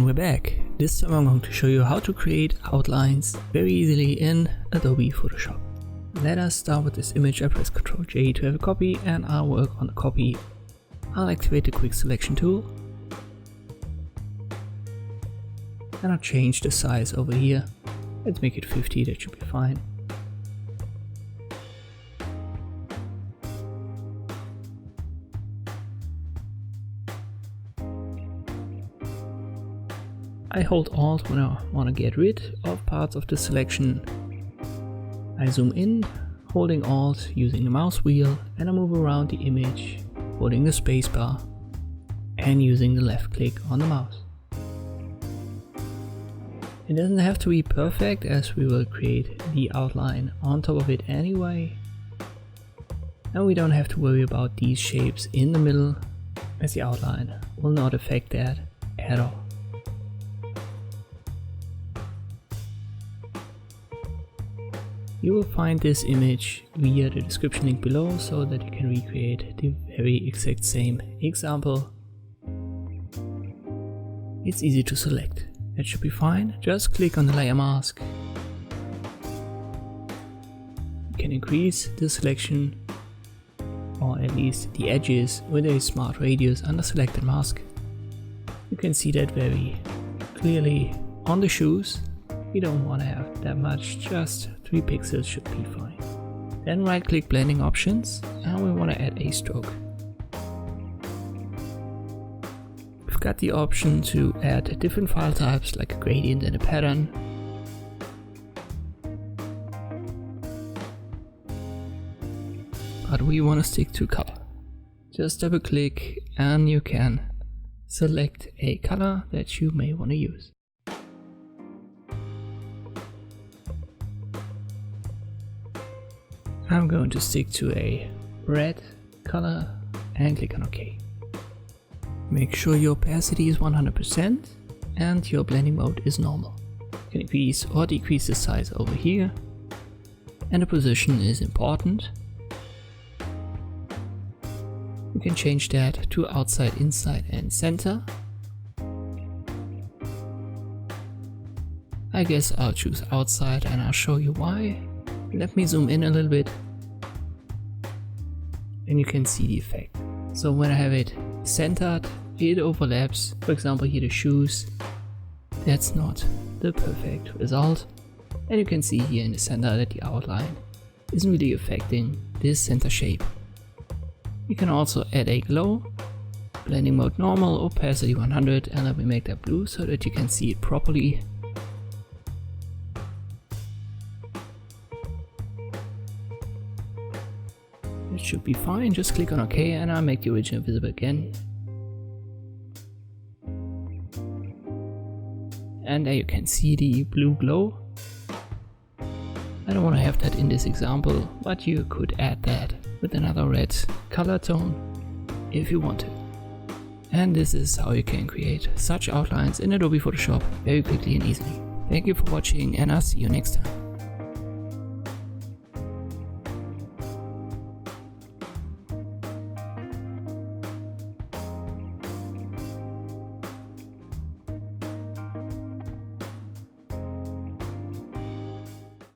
and we're back. This time I'm going to show you how to create outlines very easily in Adobe Photoshop. Let us start with this image. I press Ctrl J to have a copy and I'll work on the copy. I'll activate the quick selection tool and I'll change the size over here. Let's make it 50, that should be fine. I hold Alt when I want to get rid of parts of the selection. I zoom in, holding Alt using the mouse wheel, and I move around the image, holding the spacebar and using the left click on the mouse. It doesn't have to be perfect, as we will create the outline on top of it anyway. And we don't have to worry about these shapes in the middle, as the outline will not affect that at all. You will find this image via the description link below so that you can recreate the very exact same example. It's easy to select. That should be fine. Just click on the layer mask. You can increase the selection, or at least the edges, with a smart radius under selected mask. You can see that very clearly on the shoes. We don't want to have that much, just 3 pixels should be fine. Then right click blending options and we want to add a stroke. We've got the option to add different file types like a gradient and a pattern. But we want to stick to color. Just double click and you can select a color that you may want to use. I'm going to stick to a red color and click on OK. Make sure your opacity is 100% and your blending mode is normal. You can increase or decrease the size over here, and the position is important. You can change that to outside, inside and center. I guess I'll choose outside and I'll show you why. Let me zoom in a little bit and you can see the effect. So when I have it centered, it overlaps. For example, here the shoes. That's not the perfect result. And you can see here in the center that the outline isn't really affecting this center shape. You can also add a glow, blending mode normal, opacity 100, and let me make that blue so that you can see it properly. It should be fine. Just click on OK and I'll make the original visible again. And there you can see the blue glow. I don't want to have that in this example, but you could add that with another red color tone if you want to. And this is how you can create such outlines in Adobe Photoshop very quickly and easily. Thank you for watching and I'll see you next time.